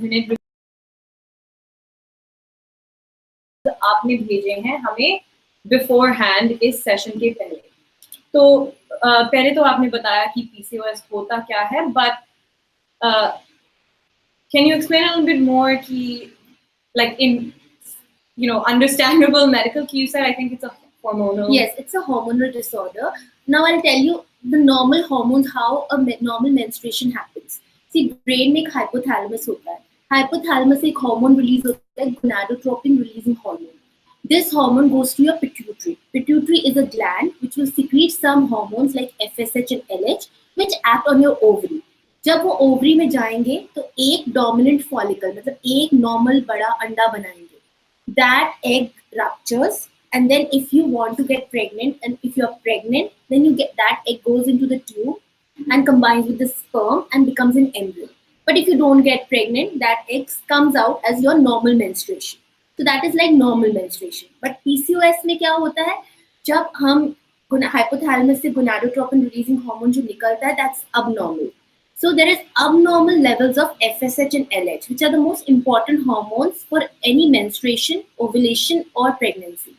Minute आपने भेजे हैं हमें बिफोर हैंड इस सेशन के पहले। तो पहले तो आपने बताया कि पीसीओएस होता क्या है, but can you explain a little bit more कि like in understandable medical cues that I think it's a hormonal. Yes, it's a hormonal disorder. Now I'll tell you the normal hormones, how a normal menstruation happens. See, brain में एक hypothalamus होता है. Hypothalamus से एक hormone release होता है, gonadotropin releasing hormone. This hormone goes to your pituitary. Pituitary is a gland which will secrete some hormones like FSH and LH, which act on your ovary. जब वो ovary में जाएंगे तो एक डोमिनेंट फॉलिकल मतलब एक नॉर्मल बड़ा अंडा बनाएंगे. That egg ruptures, and then if you want to get pregnant, and if you're pregnant, then you get that egg goes into the tube and combines with the sperm and becomes an embryo. But if you don't get pregnant, that egg comes out as your normal menstruation. So that is like normal menstruation. But PCOS में क्या होता है, जब हम hypothalamus से gonadotropin releasing hormone जो निकलता है, that's abnormal. So there is abnormal levels of FSH and LH, which are the most important hormones for any menstruation, ovulation or pregnancy.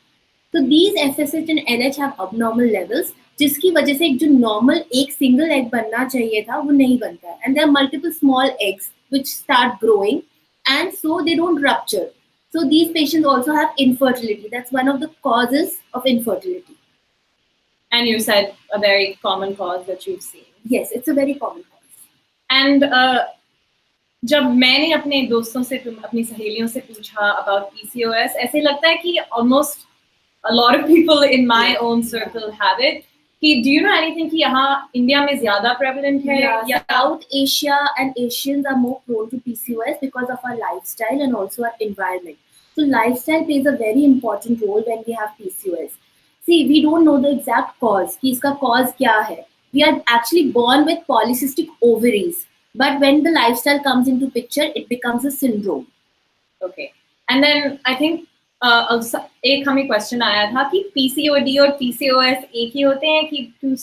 So these FSH and LH have abnormal levels, जिसकी वजह से जो normal एक single egg बनना चाहिए था वो नहीं बनता है. And there are multiple small eggs which start growing, and so they don't rupture. So these patients also have infertility. That's one of the causes of infertility. And you said a very common cause that you've seen. Yes, it's a very common cause. And जब मैंने अपने दोस्तों से अपनी सहेलियों से पूछा about PCOS, ऐसे लगता है कि almost a lot of people in my own circle have it. कि do you know anything कि यहाँ इंडिया में ज़्यादा prevalent है? Yeah, South Asia and Asians are more prone to PCOS because of our lifestyle and also our environment. So lifestyle plays a very important role when we have PCOS. See, we don't know the exact cause कि इसका cause क्या है. We are actually born with polycystic ovaries, but when the lifestyle comes into picture, it becomes a syndrome. Okay, and then I think एक हमें question आया था कि PCOD और PCOS एक ही होते हैं कि two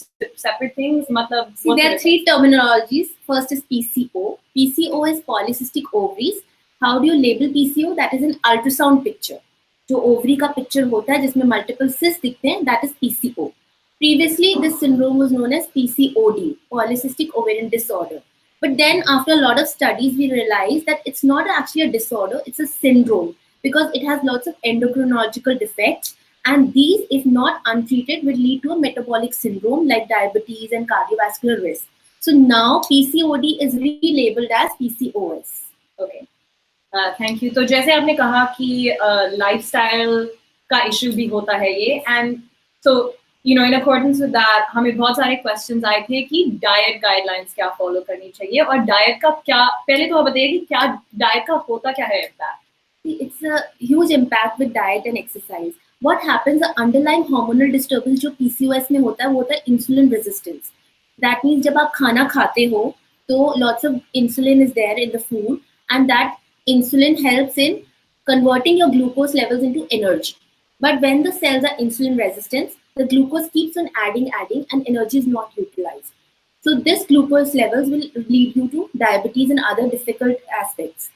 separate things, मतलब See, there are three terminologies. First is PCO. PCO is polycystic ovaries. How do you label PCO? That is an ultrasound picture. जो ovary का picture होता है जिसमें multiple cysts दिखते हैं, that is PCO. Previously, this syndrome was known as PCOD, Polycystic Ovarian Disorder. But then after a lot of studies, we realized that it's not actually a disorder, it's a syndrome because it has lots of endocrinological defects. And these, if not untreated, will lead to a metabolic syndrome like diabetes and cardiovascular risk. So now PCOD is relabeled as PCOS. Okay. Thank you. तो जैसे आपने कहा कि lifestyle का issue भी होता है ये, and so in accordance with that, हमें बहुत सारे questions आए थे कि diet guidelines क्या follow करनी चाहिए और diet का क्या, पहले तो आप बताइए कि क्या diet का होता क्या है impact? It's a huge impact with diet and exercise. What happens, the underlying hormonal disturbance जो PCOS में होता है वो होता है insulin resistance. That means जब आप खाना खाते हो तो lots of insulin is there in the food, and that insulin helps in converting your glucose levels into energy. But when the cells are insulin resistant, the glucose keeps on adding, and energy is not utilized. So this glucose levels will lead you to diabetes and other difficult aspects.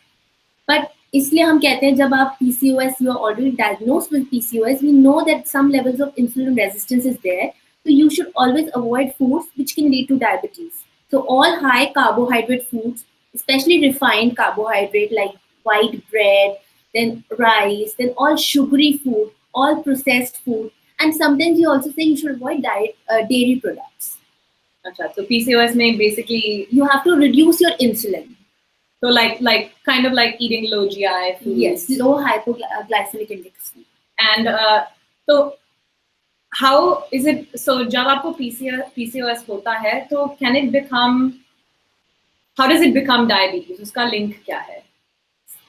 But इसलिए हम कहते हैं जब आप PCOS, you are already diagnosed with PCOS, we know that some levels of insulin resistance is there. So you should always avoid foods which can lead to diabetes. So all high carbohydrate foods, especially refined carbohydrate like white bread, then rice, then all sugary food, all processed food, and sometimes we also say you should avoid dairy products. अच्छा, so PCOS में basically you have to reduce your insulin. So like kind of like eating low GI foods. Yes, low hypoglycemic index. And so how is it, so जब आपको PCOS होता है तो how does it become diabetes? उसका link क्या है?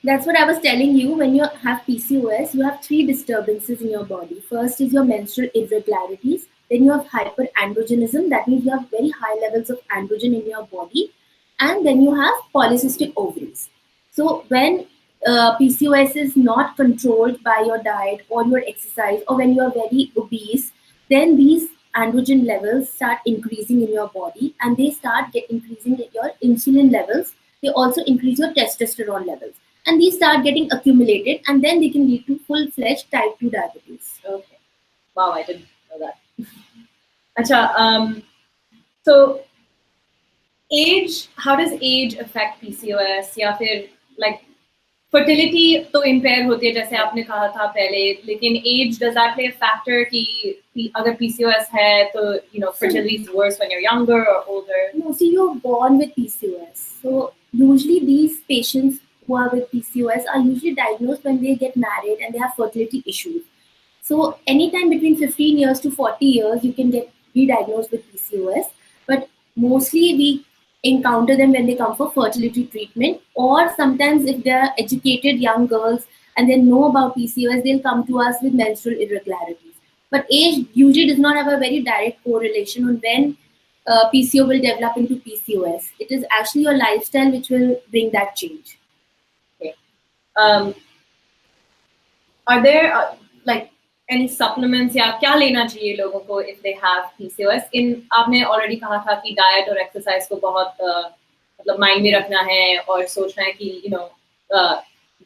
That's what I was telling you. When you have PCOS, you have three disturbances in your body. First is your menstrual irregularities. Then you have hyperandrogenism. That means you have very high levels of androgen in your body. And then you have polycystic ovaries. So when PCOS is not controlled by your diet or your exercise, or when you are very obese, then these androgen levels start increasing in your body, and they start increasing your insulin levels, they also increase your testosterone levels. And these start getting accumulated, and then they can lead to full-fledged type 2 diabetes. Okay. Wow, I didn't know that. Acha, so age, how does age affect PCOS? या फिर like fertility तो impair होती है जैसे आपने कहा था पहले, लेकिन age does that play a factor कि अगर PCOS है तो fertility is worse when you're younger or older? No, see, you're born with PCOS. So usually these patients who are with PCOS are usually diagnosed when they get married and they have fertility issues. So anytime between 15 years to 40 years, you can be diagnosed with PCOS. But mostly we encounter them when they come for fertility treatment, or sometimes if they are educated young girls and they know about PCOS, they'll come to us with menstrual irregularities. But age usually does not have a very direct correlation on when PCO will develop into PCOS. It is actually your lifestyle which will bring that change. Okay. Are there like any supplements या क्या लेना चाहिए लोगों को if they have PCOS? आपने already कहा था कि diet और exercise को बहुत मतलब mind में रखना है और सोचना है कि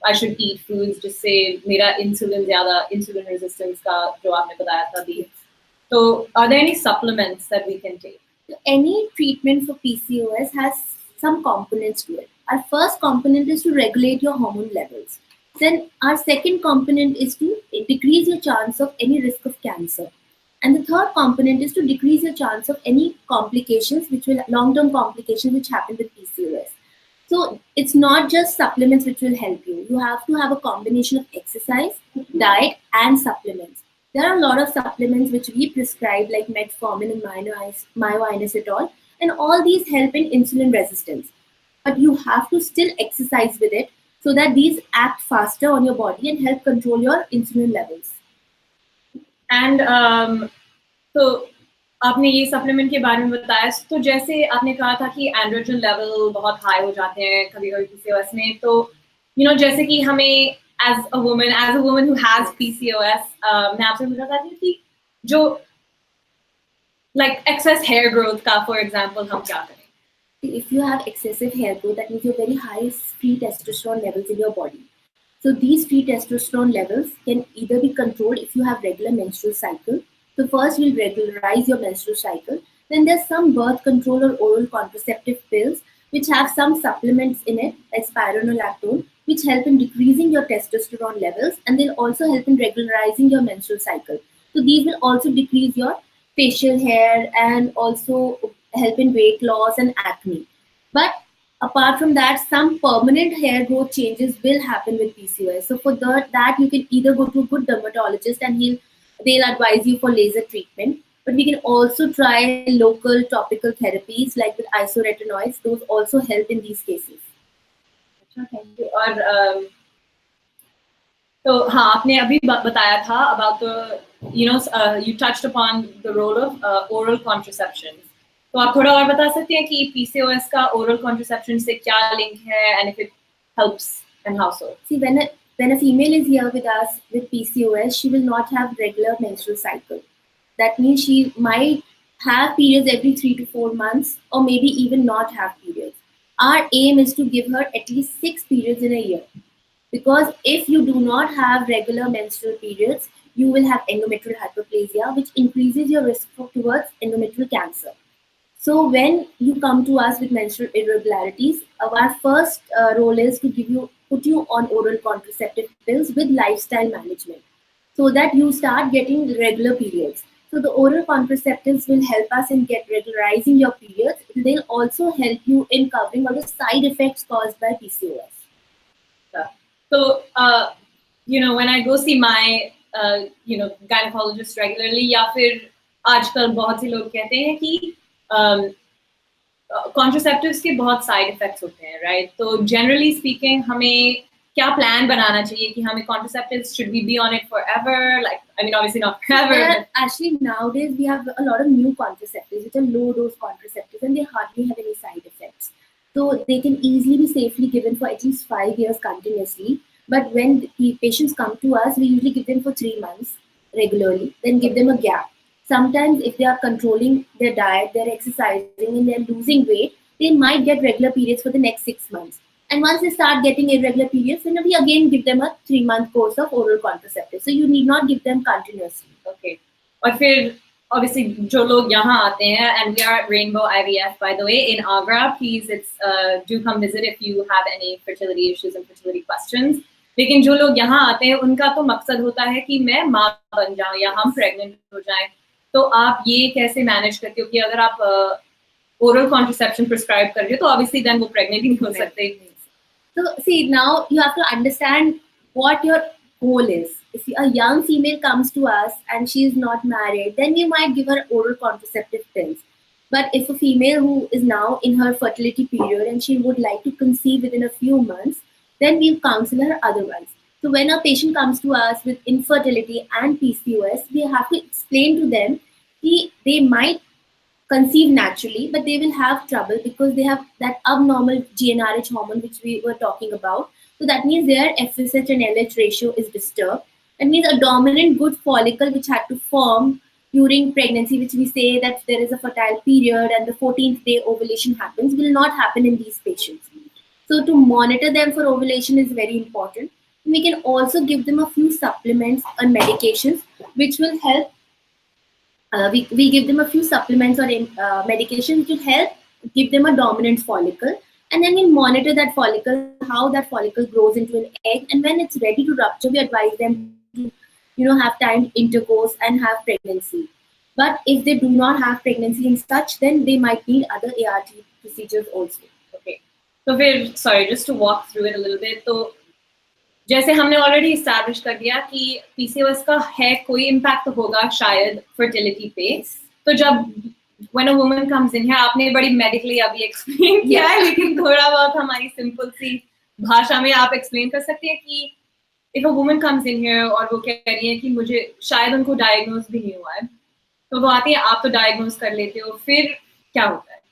I should eat foods जिससे मेरा insulin resistance का जो आपने बताया था भी. So are there any supplements that we can take? Any treatment for PCOS has some components to it. Our first component is to regulate your hormone levels. Then our second component is to decrease your chance of any risk of cancer. And the third component is to decrease your chance of any complications, long-term complications which happen with PCOS. So it's not just supplements which will help you. You have to have a combination of exercise, diet, and supplements. There are a lot of supplements which we prescribe, like metformin and myoinositol, and all these help in insulin resistance. But you have to still exercise with it so that these act faster on your body and help control your insulin levels. And तो आपने ये supplement के बारे में बताया, तो जैसे आपने कहा था कि androgen level बहुत high हो जाते हैं कभी-कभी PCOS में, तो जैसे कि हमें as a woman who has PCOS, मैं आपसे पूछना चाहती हूँ कि जो like excess hair growth का, for example, हम क्या करें? If you have excessive hair growth, that means you have very high free testosterone levels in your body. So these free testosterone levels can either be controlled if you have regular menstrual cycle. So first we'll regularize your menstrual cycle. Then there's some birth control or oral contraceptive pills which have some supplements in it, like spironolactone, which help in decreasing your testosterone levels, and they'll also help in regularizing your menstrual cycle. So these will also decrease your facial hair and also help in weight loss and acne. But apart from that, some permanent hair growth changes will happen with PCOS. So for that you can either go to a good dermatologist and they'll advise you for laser treatment. But we can also try local topical therapies like with isoretinoids. Those also help in these cases. Thank you. और तो हाँ, आपने अभी बताया था about the you touched upon the role of oral contraception. तो आप थोड़ा और बता सकते हैं कि PCOS का oral contraception से क्या link है and if it helps and how so? See, when a female is here with us with PCOS, she will not have regular menstrual cycle. That means she might have periods every 3 to 4 months, or maybe even not have periods. Our aim is to give her at least 6 periods in a year. Because if you do not have regular menstrual periods, you will have endometrial hyperplasia, which increases your risk towards endometrial cancer. So when you come to us with menstrual irregularities, our first role is to put you on oral contraceptive pills with lifestyle management, so that you start getting regular periods. So the oral contraceptives will help us in regularizing your periods. They'll also help you in covering all the side effects caused by PCOS. So, when I go see my, gynecologist regularly, या फिर आजकल बहुत से लोग कहते हैं कि contraceptives के बहुत side effects होते हैं, right? So generally speaking, हमें क्या plan बनाना चाहिए कि हमें contraceptives, should we be on it forever? Like, I mean, obviously not forever. But actually, nowadays we have a lot of new contraceptives, which are low-dose contraceptives, and they hardly have any side effects. So they can easily be safely given for at least 5 years continuously. But when the patients come to us, we usually give them for 3 months regularly, then give them a gap. Sometimes if they are controlling their diet, they're exercising and they're losing weight, they might get regular periods for the next 6 months. And once they start getting irregular periods, then we again give them a 3-month course of oral contraceptive. So you need not give them continuously. Okay. और फिर obviously जो लोग यहाँ आते हैं, and we are at Rainbow IVF by the way in Agra, please do come visit if you have any fertility issues and fertility questions. लेकिन जो लोग यहाँ आते हैं उनका तो मकसद होता है कि मैं माँ बन जाऊँ या हम प्रेग्नेंट हो जाएं, तो आप ये कैसे मैनेज करते हो कि अगर आप oral contraception prescribe कर रहे हो तो obviously then वो pregnant ही नहीं हो सकते. So see, now you have to understand what your goal is. If a young female comes to us and she is not married, then we might give her oral contraceptive pills. But if a female who is now in her fertility period and she would like to conceive within a few months, then we counsel her otherwise. So when a patient comes to us with infertility and PCOS, we have to explain to them that they might conceive naturally, but they will have trouble because they have that abnormal GnRH hormone which we were talking about. So that means their FSH and LH ratio is disturbed. That means a dominant good follicle which had to form during pregnancy, which we say that there is a fertile period and the 14th day ovulation happens, will not happen in these patients. So to monitor them for ovulation is very important. We can also give them a few supplements and medications which will help. We give them a few supplements or medications to help give them a dominant follicle, and then we monitor that follicle, how that follicle grows into an egg, and when it's ready to rupture, we advise them to, have timed intercourse and have pregnancy. But if they do not have pregnancy and such, then they might need other ART procedures also. Okay. So फिर sorry, just to walk through it a little bit. तो जैसे हमने already establish कर दिया कि PCOS का है कोई इम्पैक्ट होगा शायद फर्टिलिटी पे, तो जब when a woman comes in here, आपने बड़ी मेडिकली अभी एक्सप्लेन किया है, लेकिन थोड़ा बहुत हमारी सिंपल सी भाषा में आप एक्सप्लेन कर सकते हैं कि if a woman comes in here और वो कह रही है कि मुझे शायद उनको डायग्नोज भी नहीं हुआ है, तो वो आती है, आप तो डायग्नोज कर लेते हो, फिर क्या होता है?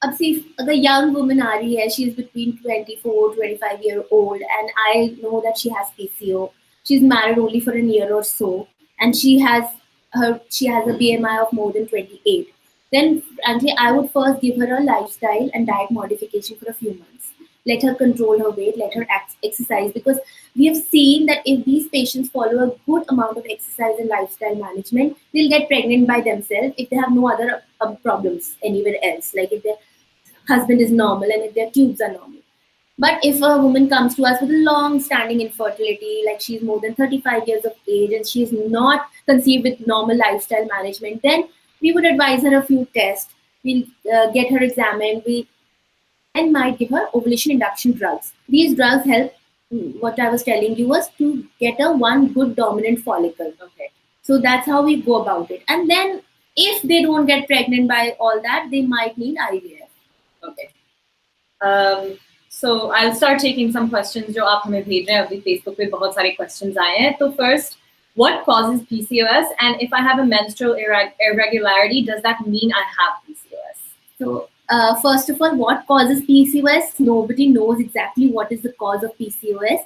अब see, अगर young woman आ रही है, she is between 24-25 year old, and I know that she has PCO. She's married only for a year or so, and she has a BMI of more than 28. Then, frankly, I would first give her a lifestyle and diet modification for a few months. Let her control her weight, let her exercise, because we have seen that if these patients follow a good amount of exercise and lifestyle management, they'll get pregnant by themselves if they have no other problems anywhere else, like if their husband is normal and if their tubes are normal. But if a woman comes to us with a long-standing infertility, like she's more than 35 years of age and she's not conceived with normal lifestyle management, then we would advise her a few tests. We'll get her examined. We and might give her ovulation induction drugs. These drugs help, what I was telling you was to get one good dominant follicle. Okay. So that's how we go about it. And then if they don't get pregnant by all that, they might need IVF. Okay. So I'll start taking some questions जो आप हमें भेज रहे हैं. अभी Facebook पे बहुत सारे questions आए हैं. तो first, what causes PCOS? And if I have a menstrual irregularity, does that mean I have PCOS? So first of all, what causes PCOS? Nobody knows exactly what is the cause of PCOS.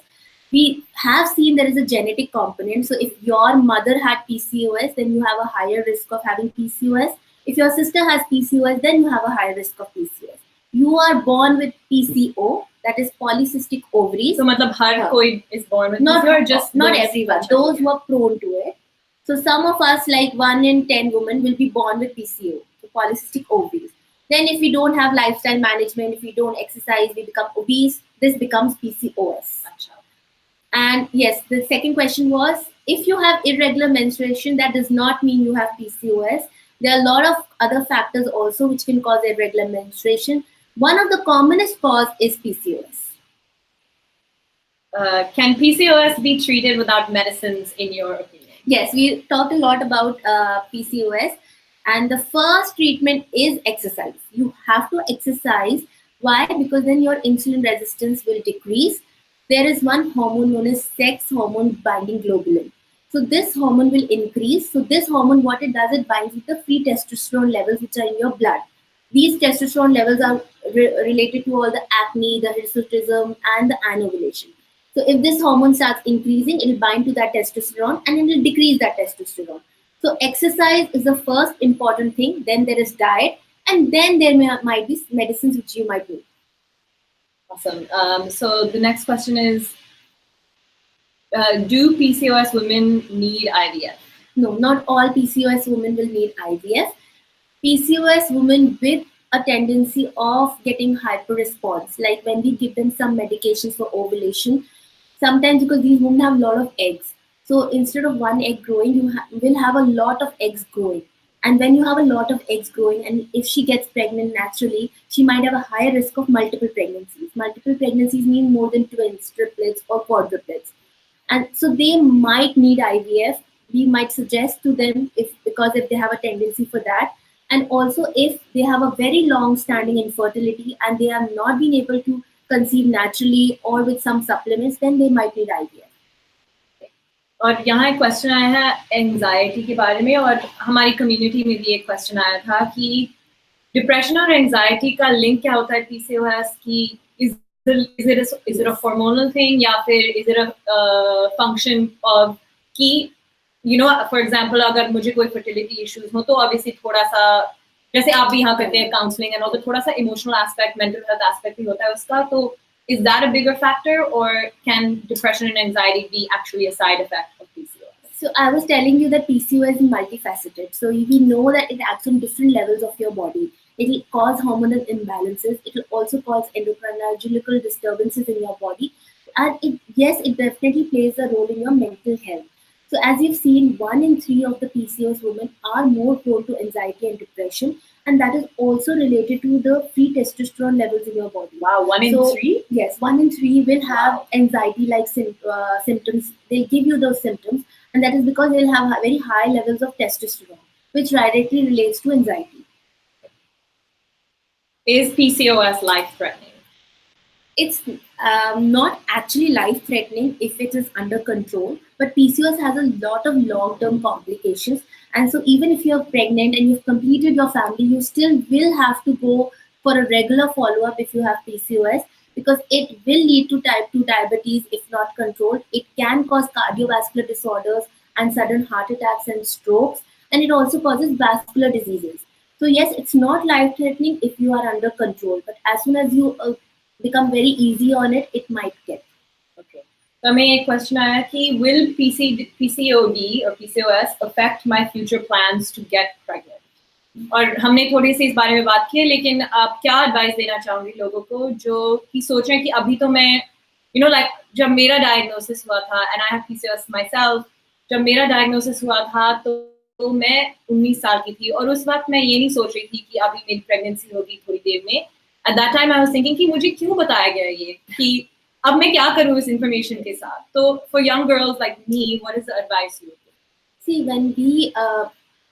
We have seen there is a genetic component. So if your mother had PCOS, then you have a higher risk of having PCOS. If your sister has PCOS, then you have a higher risk of PCOS. You are born with PCO, that is polycystic ovaries. So मतलब हर कोई is born with PCO, or just not everyone, those who are prone to it. So some of us, like 1 in 10 women, will be born with PCO, so polycystic ovaries. Then if we don't have lifestyle management, if we don't exercise, we become obese, this becomes PCOS. And yes, the second question was, if you have irregular menstruation, that does not mean you have PCOS. There are a lot of other factors also which can cause irregular menstruation. One of the commonest cause is PCOS. Can PCOS be treated without medicines, in your opinion? Yes, we talked a lot about PCOS. And the first treatment is exercise. You have to exercise. Why? Because then your insulin resistance will decrease. There is one hormone known as sex hormone binding globulin. So this hormone will increase. So this hormone, what it does, it binds with the free testosterone levels which are in your blood. These testosterone levels are related to all the acne, the hirsutism, and the anovulation. So if this hormone starts increasing, it will bind to that testosterone and it will decrease that testosterone. So exercise is the first important thing. Then there is diet. and then there might be medicines which you might need. Awesome. So the next question is, do PCOS women need IVF? No, not all PCOS women will need IVF. PCOS women with a tendency of getting hyper-response, like when we give them some medications for ovulation, sometimes because these women have a lot of eggs. So instead of one egg growing, you will have a lot of eggs growing. And when you have a lot of eggs growing, and if she gets pregnant naturally, she might have a higher risk of multiple pregnancies. Multiple pregnancies mean more than twins, triplets, or quadruplets. And so they might need IVF. We might suggest to them because if they have a tendency for that, and also if they have a very long-standing infertility and they have not been able to conceive naturally or with some supplements, then they might need IVF. और यहाँ एक question आया है anxiety के बारे में, और हमारी कम्युनिटी में भी एक क्वेश्चन आया था कि डिप्रेशन और एंजाइटी का लिंक क्या होता है पीसीओएस की? Is it a hormonal thing या फिर is it a function of कि for example अगर मुझे कोई fertility issues हो तो obviously थोड़ा सा जैसे आप भी यहाँ करते हैं counseling and all, तो थोड़ा सा emotional aspect, mental health aspect भी होता है उसका, तो is that a bigger factor, or can depression and anxiety be actually a side effect of PCOS? So I was telling you that PCOS is multifaceted. So we know that it acts on different levels of your body. It will cause hormonal imbalances. It will also cause endocrinological disturbances in your body. And it definitely plays a role in your mental health. So as you've seen, 1 in 3 of the PCOS women are more prone to anxiety and depression. And that is also related to the free testosterone levels in your body. Wow, 1 in 3? Yes, 1 in 3 will have anxiety-like symptoms. They'll give you those symptoms. And that is because they'll have very high levels of testosterone, which directly relates to anxiety. Is PCOS life-threatening? It's not actually life-threatening if it is under control, but PCOS has a lot of long-term complications. And so even if you're pregnant and you've completed your family, you still will have to go for a regular follow-up if you have PCOS, because it will lead to type 2 diabetes if not controlled. It can cause cardiovascular disorders and sudden heart attacks and strokes, and it also causes vascular diseases. So yes, it's not life-threatening if you are under control, but as soon as you become very easy on it, it might get. Okay. So हमें एक question आया कि will PCOD or PCOS affect my future plans to get pregnant? और हमने थोड़ी सी इस बारे में बात की है, लेकिन आप क्या एडवाइस देना चाहोगे लोगों को जो कि सोच रहे हैं कि अभी तो मैं जब मेरा डायग्नोसिस हुआ था, and I have PCOS myself, जब मेरा डायग्नोसिस हुआ था तो मैं 19 साल की थी, और उस वक्त मैं ये नहीं सोच रही थी कि अभी मेरी प्रेगनेंसी होगी थोड़ी देर में. At that time I was thinking कि मुझे क्यों बताया गया ये कि अब मैं क्या करूँ इस information के साथ. तो for young girls like me, what is the advice you would give? See, when we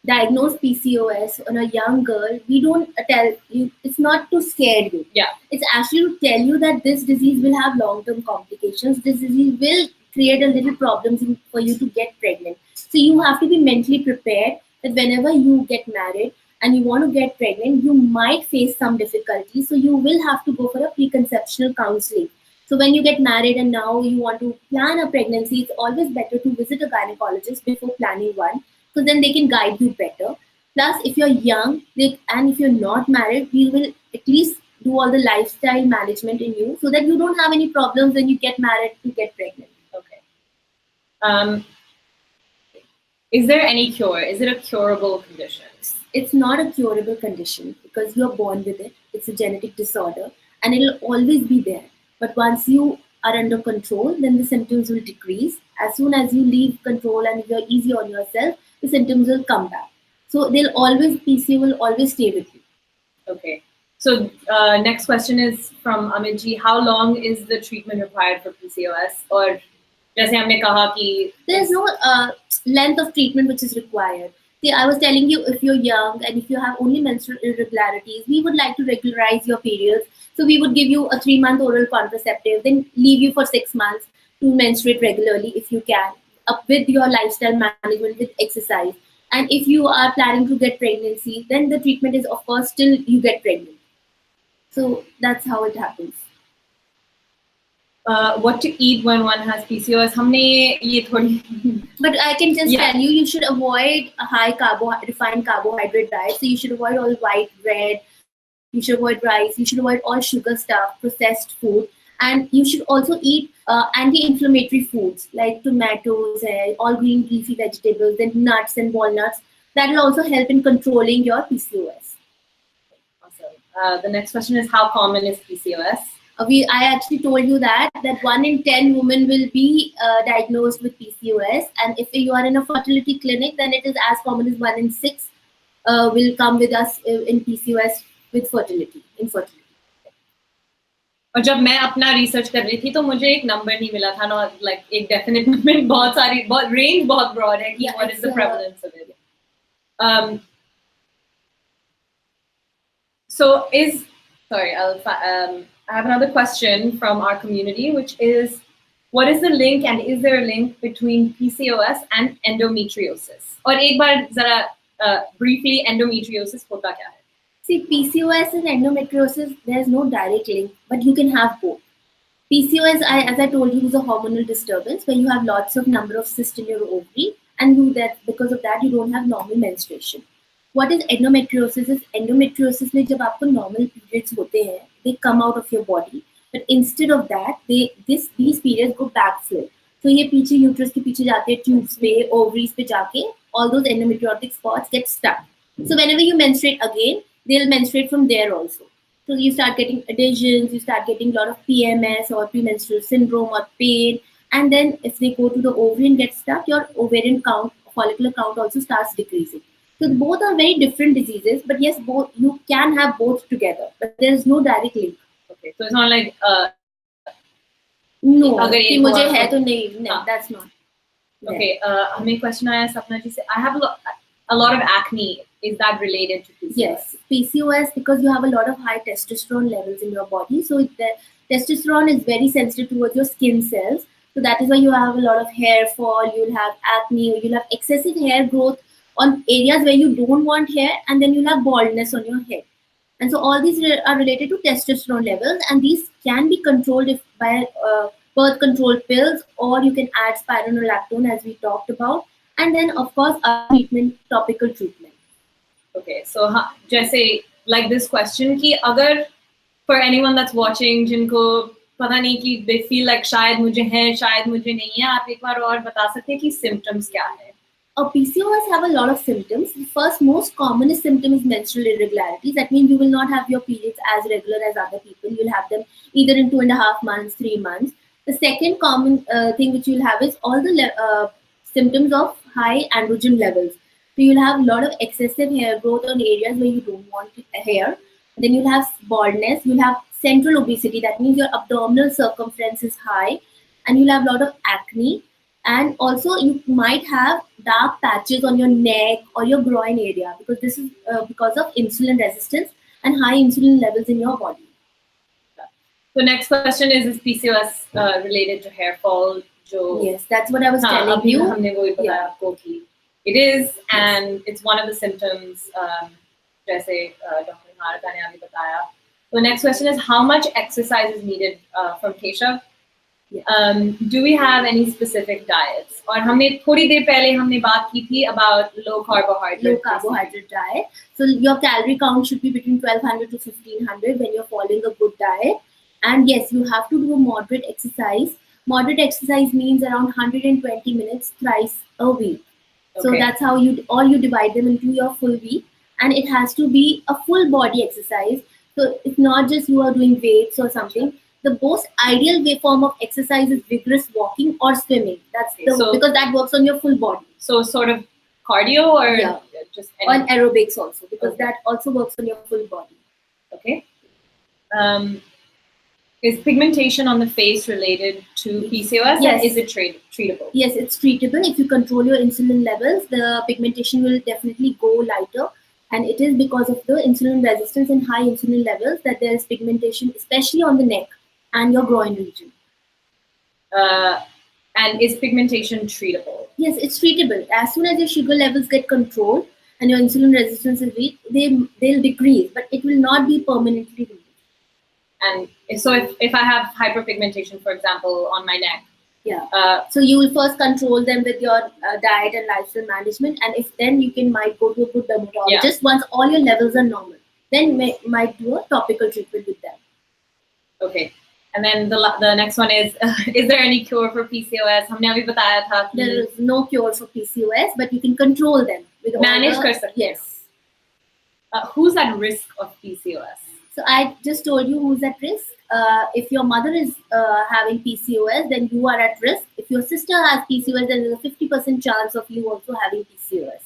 diagnose PCOS on a young girl, we don't tell you, it's not to scare you. Yeah. It's actually to tell you that this disease will have long-term complications. This disease will create a little problems for you to get pregnant. So you have to be mentally prepared that whenever you get married and you want to get pregnant, you might face some difficulties. So you will have to go for a preconceptional counseling. So when you get married and now you want to plan a pregnancy, it's always better to visit a gynecologist before planning one, because then they can guide you better. Plus, if you're young and if you're not married, we will at least do all the lifestyle management in you so that you don't have any problems when you get married to get pregnant. Okay. Is there any cure? Is it a curable condition? It's not a curable condition because you're born with it. It's a genetic disorder and it'll always be there. But once you are under control, then the symptoms will decrease. As soon as you leave control and you're easy on yourself, the symptoms will come back. So PCO will always stay with you. Okay. So next question is from Amit. How long is the treatment required for PCOS? Or जैसे हमने कहा कि there's no length of treatment which is required. See, I was telling you, if you're young and if you have only menstrual irregularities, we would like to regularize your periods. So we would give you a 3-month oral contraceptive, then leave you for 6 months to menstruate regularly if you can, up with your lifestyle management with exercise. And if you are planning to get pregnancy, then the treatment is, of course, till you get pregnant. So that's how it happens. what to eat when one has PCOS. हमने ये थोड़ी But I can just tell you, you should avoid a high refined carbohydrate diet. So you should avoid all white bread, you should avoid rice, you should avoid all sugar stuff, processed food. And you should also eat anti-inflammatory foods like tomatoes, all green leafy vegetables, then nuts and walnuts. That will also help in controlling your PCOS. Awesome. The next question is, how common is PCOS? I actually told you that 1 in 10 women will be diagnosed with PCOS, and if you are in a fertility clinic, then it is as common as 1 in 6 will come with us in PCOS with infertility. और जब मैं अपना research कर रही थी तो मुझे एक नंबर नहीं मिला था, ना लाइक एक डेफिनेट नंबर, बहुत रेंज बहुत ब्रॉड है कि what is the prevalence of it. So I have another question from our community, which is, what is the link and is there a link between PCOS and endometriosis? और एक बार जरा briefly endometriosis होता क्या है? See, PCOS and endometriosis, there's no direct link, but you can have both. PCOS, as I told you, is a hormonal disturbance where you have lots of number of cysts in your ovary, and because of that you don't have normal menstruation. What is endometriosis? Endometriosis में जब आपको normal periods होते हैं, they come out of your body, but instead of that, these periods go backflow. So ये पीछे uterus के पीछे जाते हैं tubes पे, ovaries पे जाके, all those endometriotic spots get stuck. So whenever you menstruate again, they'll menstruate from there also. So you start getting adhesions, you start getting a lot of PMS or premenstrual syndrome or pain, and then if they go to the ovary and get stuck, your ovarian count, follicular count also starts decreasing. So both are very different diseases, but yes, both you can have both together, but there is no direct link. Okay, so it's not like no, अगर कि मुझे है तो नहीं, that's not. Okay, हमें question आया सपना जी से, I have a lot of acne. Is that related to PCOS? Yes, PCOS, because you have a lot of high testosterone levels in your body. So the testosterone is very sensitive towards your skin cells. So that is why you have a lot of hair fall, you'll have acne, or you'll have excessive hair growth on areas where you don't want hair, and then you'll have baldness on your head. And so all these are related to testosterone levels, and these can be controlled by birth control pills, or you can add spironolactone as we talked about, and then of course treatment, topical treatment. Okay, so जैसे like this question कि अगर for anyone that's watching जिनको पता नहीं कि they feel like शायद मुझे है शायद मुझे नहीं है, आप एक बार और बता सकते हैं कि symptoms क्या है? PCOS have a lot of symptoms. The first most commonest symptom is menstrual irregularities. That means you will not have your periods as regular as other people. You'll have them either in 2.5 months, 3 months. The second common thing which you'll have is all the symptoms of high androgen levels. So you'll have a lot of excessive hair growth on areas where you don't want hair. Then you'll have baldness. You'll have central obesity. That means your abdominal circumference is high, and you'll have a lot of acne. And also you might have dark patches on your neck or your groin area, because this is because of insulin resistance and high insulin levels in your body. So next question is PCOS related to hair fall? Yes, that's what I was telling you. हमने वही बताया आपको कि it is, and it's one of the symptoms, जैसे Dr. Neharika ने अभी बताया. So next question is, how much exercise is needed from Keshav? Do we have any specific diets? और हमने थोड़ी देर पहले हमने बात की थी about low carbohydrate diet. So your calorie count should be between 1200 to 1500 when you're following a good diet. And yes, you have to do moderate exercise. Moderate exercise means around 120 minutes thrice a week. So that's how you divide them into your full week, and it has to be a full body exercise. So it's not just you are doing weights or something. The most ideal form of exercise is vigorous walking or swimming. Because that works on your full body. So sort of cardio or just or aerobics also, because that also works on your full body. Okay. Is pigmentation on the face related to PCOS? Yes. Is it treatable? Yes, it's treatable. If you control your insulin levels, the pigmentation will definitely go lighter. And it is because of the insulin resistance and high insulin levels that there is pigmentation, especially on the neck and your groin region. And is pigmentation treatable? Yes, it's treatable. As soon as your sugar levels get controlled and your insulin resistance is weak, they'll decrease, but it will not be permanently removed. And so if I have hyperpigmentation, for example, on my neck, so you will first control them with your diet and lifestyle management, and if then you might go to a good dermatologist once all your levels are normal. Then might do a topical treatment with them. Okay. And then the next one is there any cure for PCOS? हमने अभी बताया था कि there is no cure for PCOS, but you can control them. Manage कर सकते हैं. Yes. Who's at risk of PCOS? So I just told you who's at risk. If your mother is having PCOS, then you are at risk. If your sister has PCOS, then there's a 50% chance of you also having PCOS.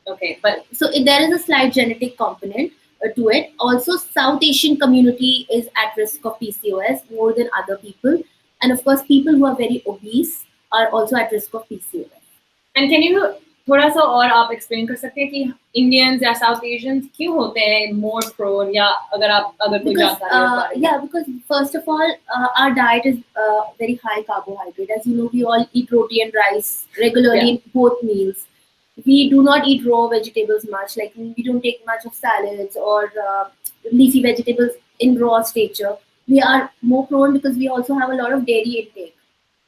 Okay, but so there is a slight genetic component to it. Also, South Asian community is at risk of PCOS more than other people, and of course, people who are very obese are also at risk of PCOS. And can you थोड़ा सा और आप explain कर सकते हैं कि Indians या South Asians क्यों होते हैं more prone, या अगर कोई जानकारी है? Yeah, because first of all, our diet is very high carbohydrate. As you know, we all eat roti and rice regularly in both meals. We do not eat raw vegetables much. Like we don't take much of salads or leafy vegetables in raw stature. We are more prone because we also have a lot of dairy intake.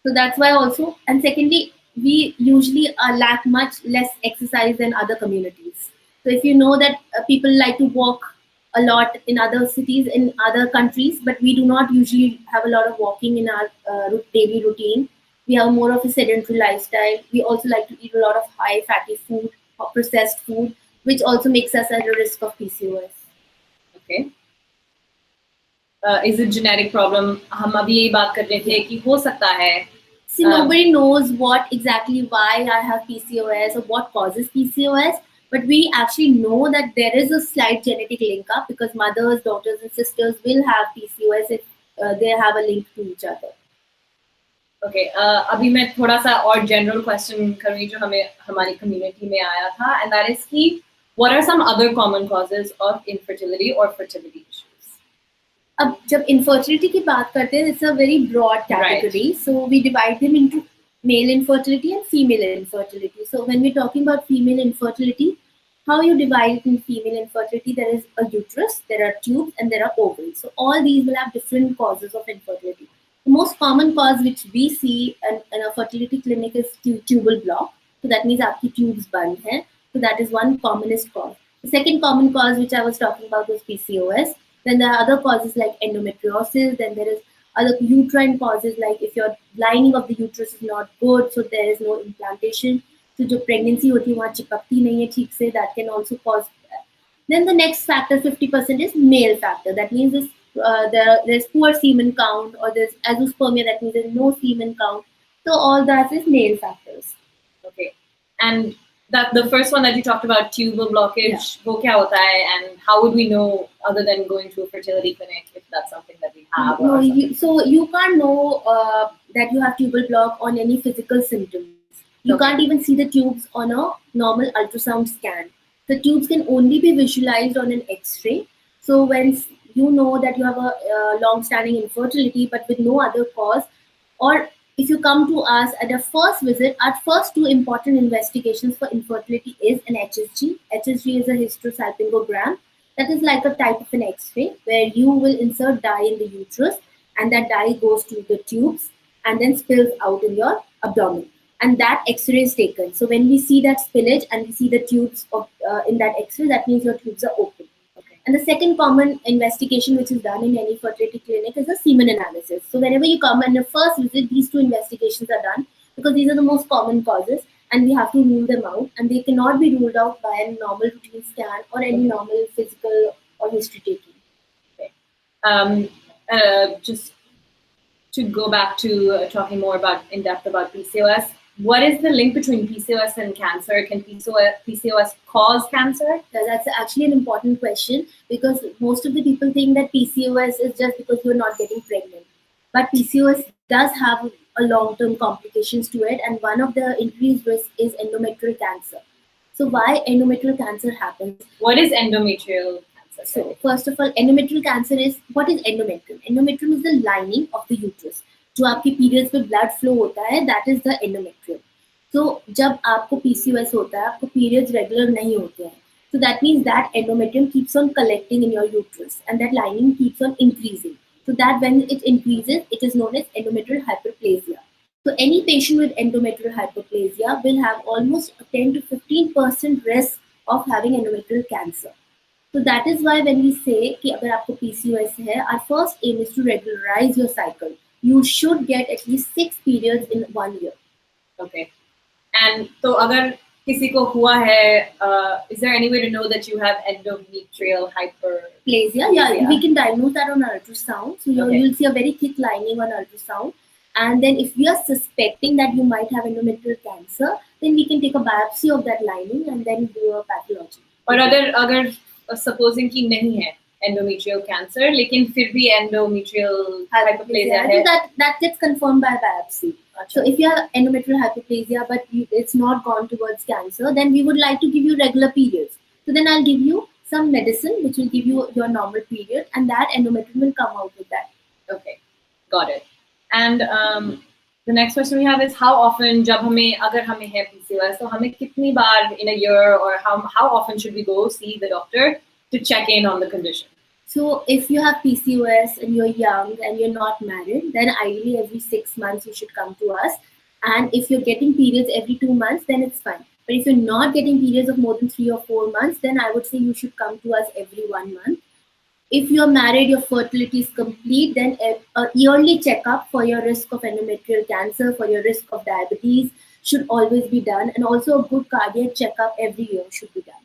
So that's why also. And secondly, we usually lack much less exercise than other communities. So if you know that people like to walk a lot in other cities, in other countries, but we do not usually have a lot of walking in our daily routine. We have more of a sedentary lifestyle. We also like to eat a lot of high fatty food or processed food, which also makes us at a risk of PCOS. Okay. Is it genetic problem? हम अभी यही बात कर रहे थे कि हो सकता है. See, nobody knows what exactly why I have PCOS or what causes PCOS, but we actually know that there is a slight genetic link up because mothers, daughters, and sisters will have PCOS if they have a link to each other. Okay, अभी मैं थोड़ा सा और general question करूँगी जो हमारी community में आया था, and that is कि what are some other common causes of infertility or fertility issues? अब जब infertility की बात करते हैं, it's a very broad category. Right. So we divide them into male infertility and female infertility. So when we're talking about female infertility, how you divide it in female infertility? There is a uterus, there are tubes, and there are ovaries. So all these will have different causes of infertility. The most common cause which we see in a fertility clinic is tubal block. So that means आपकी tubes बंद हैं. So that is one commonest cause. The second common cause which I was talking about was PCOS. Then there are other causes like endometriosis. Then there is other uterine causes like if your lining of the uterus is not good, so there is no implantation. So जो pregnancy होती है वहाँ चिपकती नहीं है ठीक से, that can also cause that. Then the next factor, 50%, is male factor. That means there's poor semen count, or there's azoospermia. That means there's no semen count. So all that is male factors. Okay, and the first one that you talked about, tubal blockage, वो क्या होता है, and how would we know other than going to a fertility clinic if that's something that we have? No, so you can't know that you have tubal block on any physical symptoms. You can't even see the tubes on a normal ultrasound scan. The tubes can only be visualized on an X-ray. So when you know that you have a long-standing infertility but with no other cause, or if you come to us at a first visit, our first two important investigations for infertility is an HSG. HSG is a hysterosalpingogram. That is like a type of an X-ray where you will insert dye in the uterus and that dye goes to the tubes and then spills out in your abdomen. And that X-ray is taken. So when we see that spillage and we see the tubes in that X-ray, that means your tubes are open. And the second common investigation which is done in any fertility clinic is a semen analysis. So whenever you come on the first visit, these two investigations are done because these are the most common causes and we have to rule them out, and they cannot be ruled out by a normal routine scan or any normal physical or history taking. Okay. Just to go back to talking more in depth about PCOS, what is the link between PCOS and cancer? Can PCOS cause cancer? That's actually an important question because most of the people think that PCOS is just because you're not getting pregnant. But PCOS does have a long-term complications to it, and one of the increased risk is endometrial cancer. So why endometrial cancer happens? What is endometrial cancer? So first of all, endometrial cancer is, what is endometrium? Endometrium is the lining of the uterus. जो आपके periods में blood flow होता है, that is the endometrium. तो जब आपको PCOS होता है, आपको पीरियड्स रेगुलर नहीं होते हैं. So that means that endometrium keeps on collecting in your uterus and that lining keeps on increasing. So that when it increases, it is known as endometrial hyperplasia. So any patient with endometrial hyperplasia will have almost a 10 to 15% risk of having endometrial cancer. So that is why when we say कि अगर आपको PCOS है, our first aim is to regularize your cycle. You should get at least 6 periods in 1 year. Okay. And तो अगर किसी को हुआ है, is there any way to know that you have endometrial hyperplasia? Yeah, we can diagnose that on ultrasound. So you'll see a very thick lining on ultrasound. And then if we are suspecting that you might have endometrial cancer, then we can take a biopsy of that lining and then do a pathology. और अगर supposing कि नहीं है endometrial cancer, लेकिन फिर भी endometrial hyperplasia है, so that gets confirmed by biopsy. So if you have endometrial hyperplasia but it's not gone towards cancer, then we would like to give you regular periods. So then I'll give you some medicine which will give you your normal period, and that endometrium will come out with that. Okay, got it. And the next question we have is how often, अगर हमें है PCOS, तो हमें कितनी बार in a year, or how often should we go see the doctor to check in on the condition? So if you have PCOS and you're young and you're not married, then ideally every 6 months you should come to us. And if you're getting periods every 2 months, then it's fine. But if you're not getting periods of more than 3 or 4 months, then I would say you should come to us every 1 month. If you're married, your fertility is complete, then a yearly checkup for your risk of endometrial cancer, for your risk of diabetes should always be done. And also a good cardiac checkup every year should be done.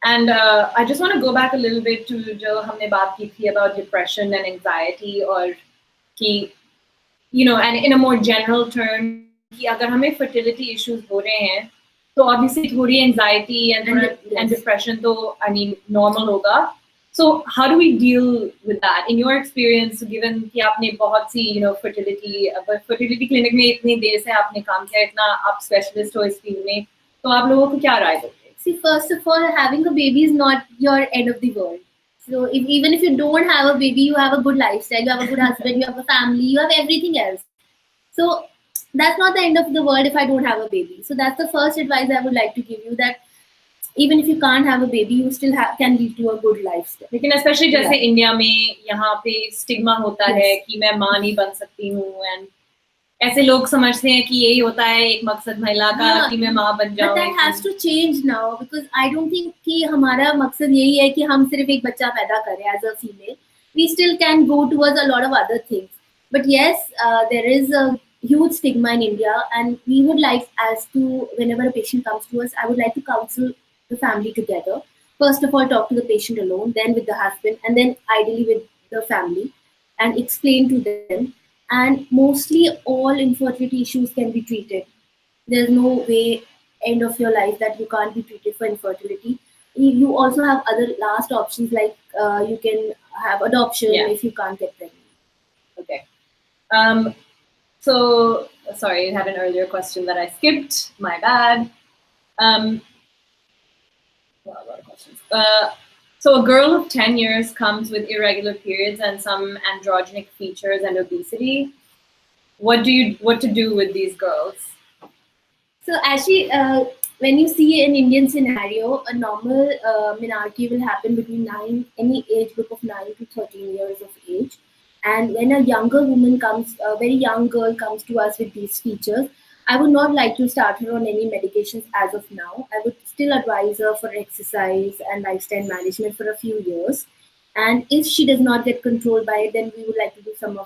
And I just want to go back a little bit to जो हमने बात की थी about depression and anxiety, और कि and in a more general term कि अगर हमें fertility issues हो रहे हैं, तो obviously थोड़ी anxiety and depression तो I mean normal होगा. So how do we deal with that in your experience, given कि आपने बहुत सी fertility clinic में इतनी देर से आपने काम किया, इतना आप specialist हो इस field में, तो आप लोगों को क्या राय दोगे? See, first of all, having a baby is not your end of the world. So even if you don't have a baby, you have a good lifestyle, you have a good husband, you have a family, you have everything else. So that's not the end of the world if I don't have a baby. So that's the first advice I would like to give you, that even if you can't have a baby, you still can lead to a good lifestyle. लेकिन especially जैसे India में यहाँ पे stigma होता है कि मैं माँ नहीं बन सकती हूँ, and ऐसे लोग समझते हैं कि यही होता है एक मकसद महिला का कि मैं माँ बन जाऊँ. But that has to change now, because I don't think कि हमारा मकसद यही है कि हम सिर्फ एक बच्चा पैदा करें as a female. We still can go towards a lot of other things. But yes, there is a huge stigma in India, and we would like, as to whenever a patient comes to us, I would like to counsel the family together. First of all, talk to the patient alone, then with the husband, and then ideally with the family, and explain to them. And mostly all infertility issues can be treated. There's no way end of your life that you can't be treated for infertility. You also have other last options, like you can have adoption if you can't get pregnant. Okay. So sorry, I had an earlier question that I skipped. My bad. Well, a lot of questions. So a girl of 10 years comes with irregular periods and some androgenic features and obesity. What to do with these girls? So actually, when you see an Indian scenario, a normal menarche will happen between any age group of 9 to 13 years of age. And when a younger woman comes, a very young girl comes to us with these features, I would not like to start her on any medications as of now. I would still advise her for exercise and lifestyle management for a few years. And if she does not get controlled by it, then we would like to do some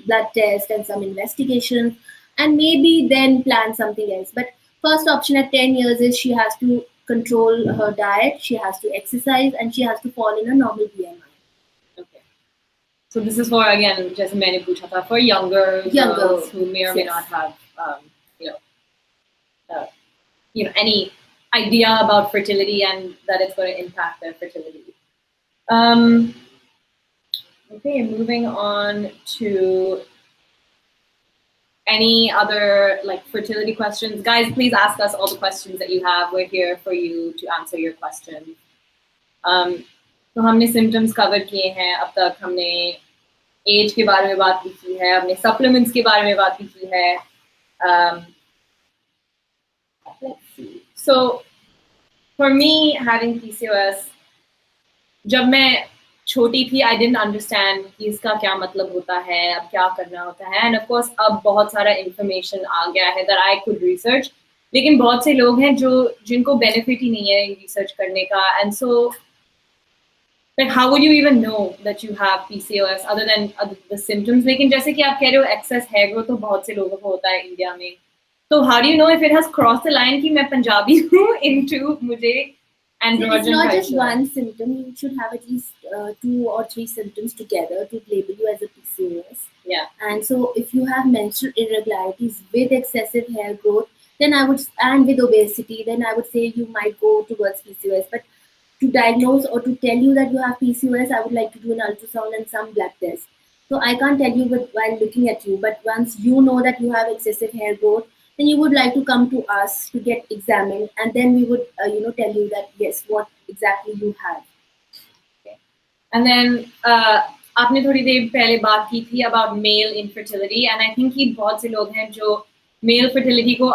blood tests and some investigations, and maybe then plan something else. But first option at 10 years is she has to control her diet, she has to exercise, and she has to fall in a normal BMI. Okay. So this is for, again, just मैंने पूछा था, for younger girls who may or may not have any idea about fertility and that it's going to impact their fertility. Okay, moving on to any other fertility questions. Guys, please ask us all the questions that you have. We're here for you to answer your questions. तो हमने symptoms cover किए हैं अब तक. हमने age के बारे में बात की है, हमने supplements के बारे में बात की है. Let's see. So for me, having PCOS, जब मैं छोटी थी, I didn't understand कि इसका क्या मतलब होता है, अब क्या करना होता है, and of course अब बहुत सारा information आ गया है that I could research, लेकिन बहुत से लोग हैं जिनको benefit ही नहीं है research करने का, and so like how would you even know that you have PCOS other than the symptoms? लेकिन जैसे कि आप कह रहे हो excess hair growth तो बहुत से लोगों को होता है इंडिया में, so how do you know if it has crossed the line कि मैं पंजाबी हूँ into मुझे androgen? It's not just one symptom. You should have at least 2 or 3 symptoms together to label you as a PCOS. Yeah. And so if you have menstrual irregularities with excessive hair growth, then and with obesity, then I would say you might go towards PCOS. But to diagnose or to tell you that you have PCOS, I would like to do an ultrasound and some blood tests. So I can't tell you while looking at you, but once you know that you have excessive hair growth, then you would like to come to us to get examined, and then we would, tell you that yes, what exactly you have. Okay. And then आपने थोड़ी देर पहले बात की थी about male infertility, and I think कि बहुत से लोग हैं जो male fertility को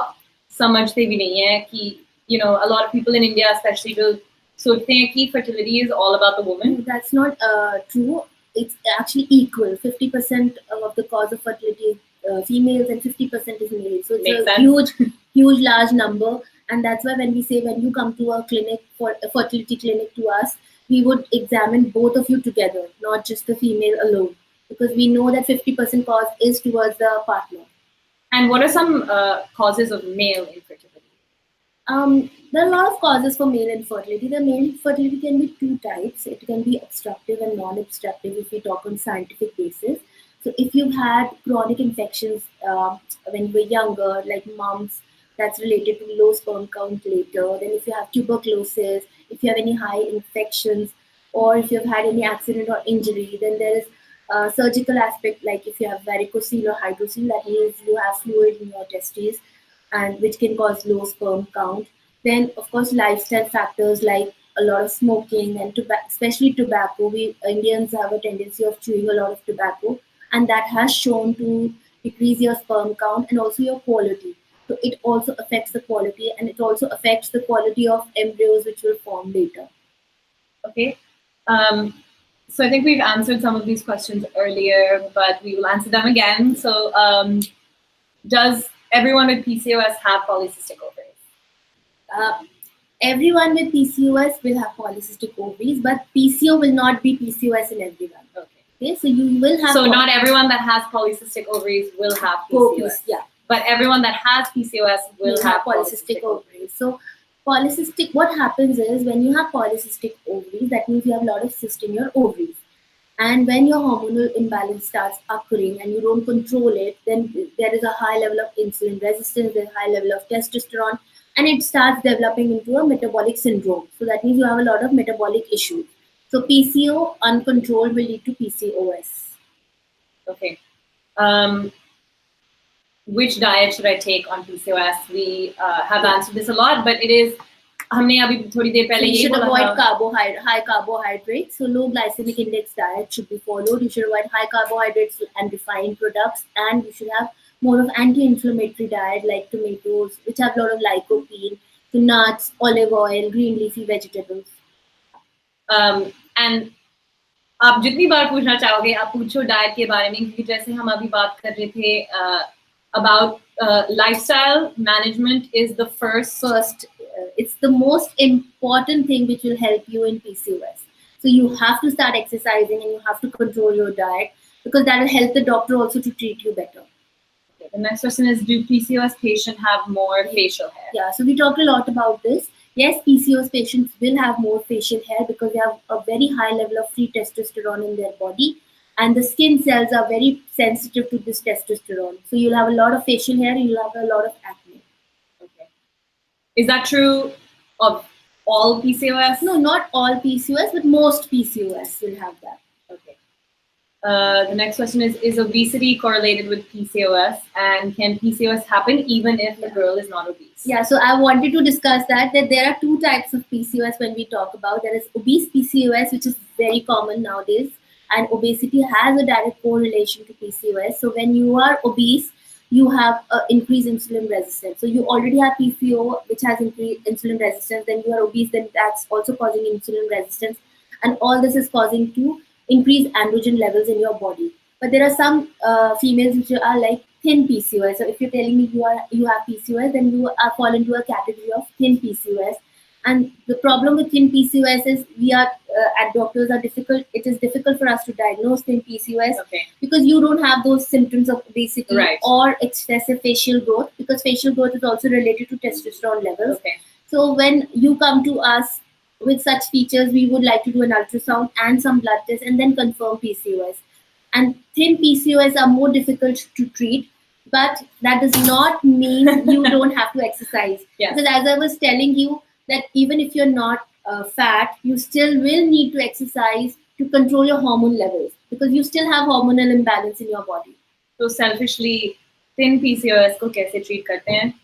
समझते भी नहीं है कि a lot of people in India especially will सोचते हैं कि fertility is all about the woman. No, that's not true. It's actually equal. 50% of the cause of fertility is females and 50% is males. So it's a huge, large number. And that's why when you come to a clinic, for a fertility clinic to us, we would examine both of you together, not just the female alone. Because we know that 50% cause is towards the partner. And what are some causes of male infertility? There are a lot of causes for male infertility. The male infertility can be 2 types. It can be obstructive and non-obstructive if we talk on scientific basis. So if you've had chronic infections when you were younger, like mumps, that's related to low sperm count later. Then if you have tuberculosis, if you have any high infections, or if you've had any accident or injury, then there is a surgical aspect, like if you have varicocele or hydrocele, that means you have fluid in your testes, and which can cause low sperm count. Then, of course, lifestyle factors like a lot of smoking and especially tobacco. We Indians have a tendency of chewing a lot of tobacco, and that has shown to decrease your sperm count and also your quality. So it also affects the quality, and it also affects the quality of embryos which will form later. Okay. So I think we've answered some of these questions earlier, but we will answer them again. So does everyone with PCOS have polycystic ovaries? Everyone with PCOS will have polycystic ovaries, but PCO will not be PCOS in everyone. Okay, so you will have. So not everyone that has polycystic ovaries will have PCOS. Yeah. But everyone that has PCOS will have polycystic ovaries. So polycystic, what happens is when you have polycystic ovaries, that means you have a lot of cysts in your ovaries. And when your hormonal imbalance starts occurring and you don't control it, then there is a high level of insulin resistance, there's a high level of testosterone, and it starts developing into a metabolic syndrome. So that means you have a lot of metabolic issues. So PCO uncontrolled will lead to PCOS. Okay. Which diet should I take on PCOS? We have answered this a lot, but it is. हमने अभी थोड़ी देर पहले you should avoid high carbohydrates. So low glycemic index diet should be followed. You should avoid high carbohydrates and refined products, and you should have more of anti-inflammatory diet like tomatoes, which have a lot of lycopene, to nuts, olive oil, green leafy vegetables. And आप जितनी बार पूछना चाहोगे आप पूछो diet के बारे में, क्योंकि जैसे हम अभी बात कर रहे थे about lifestyle management is the first. It's the most important thing which will help you in PCOS. So you have to start exercising and you have to control your diet, because that will help the doctor also to treat you better. Okay, the next question is, do PCOS patients have more facial hair? Yeah, so we talked a lot about this. Yes, PCOS patients will have more facial hair because they have a very high level of free testosterone in their body, and the skin cells are very sensitive to this testosterone. So you'll have a lot of facial hair, you'll have a lot of acne. Okay. Is that true of all PCOS? No, not all PCOS, but most PCOS will have that. Okay. The next question is obesity correlated with PCOS, and can PCOS happen even if the girl is not obese? Yeah, so I wanted to discuss that there are 2 types of PCOS when we talk about. There is obese PCOS, which is very common nowadays, and obesity has a direct correlation to PCOS. So when you are obese, you have increased insulin resistance. So you already have PCO, which has increased insulin resistance, then you are obese, then that's also causing insulin resistance. And all this is causing to increase androgen levels in your body. But there are some females which are like thin PCOS. So if you're telling me you have PCOS, then you fall into a category of thin PCOS. And the problem with thin PCOS is we are at doctors are difficult. It is difficult for us to diagnose thin PCOS because you don't have those symptoms of obesity or excessive facial growth, because facial growth is also related to testosterone levels. So when you come to us with such features, we would like to do an ultrasound and some blood tests and then confirm PCOS. And thin PCOS are more difficult to treat, but that does not mean you don't have to exercise. Because as I was telling you, that even if you're not fat, you still will need to exercise to control your hormone levels, because you still have hormonal imbalance in your body. So selfishly, thin PCOS को कैसे treat करते हैं?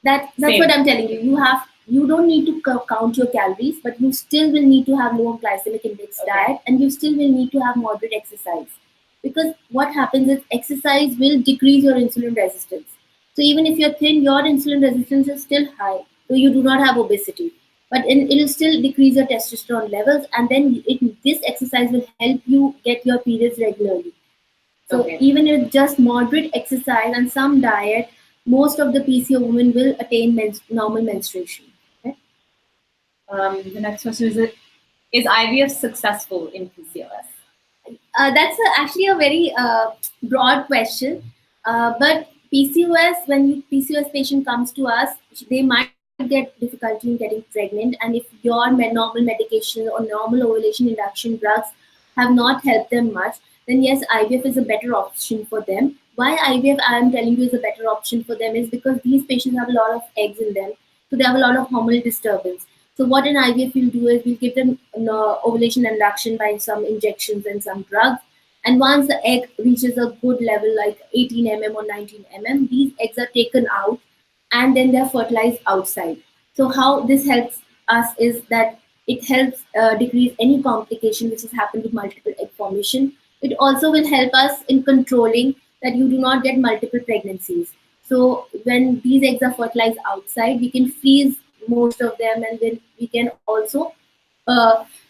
That's what I'm telling you. You don't need to count your calories, but you still will need to have low glycemic index diet, and you still will need to have moderate exercise. Because what happens is exercise will decrease your insulin resistance. So even if you're thin, your insulin resistance is still high. So you do not have obesity, but it will still decrease your testosterone levels, and then this exercise will help you get your periods regularly. So even with just moderate exercise and some diet, most of the PCO women will attain normal menstruation. The next question is IVF successful in PCOS? That's actually a very broad question, but PCOS, when PCOS patient comes to us, they might get difficulty in getting pregnant, and if your normal medication or normal ovulation induction drugs have not helped them much, then yes, IVF is a better option for them. Why IVF, I am telling you, is a better option for them is because these patients have a lot of eggs in them, so they have a lot of hormonal disturbance. So what an IVF will do is we'll give them ovulation induction by some injections and some drugs, and once the egg reaches a good level like 18 mm or 19 mm, these eggs are taken out and then they're fertilized outside. So how this helps us is that it helps decrease any complication which has happened with multiple egg formation. It also will help us in controlling that you do not get multiple pregnancies. So when these eggs are fertilized outside, we can freeze most of them, and then we can also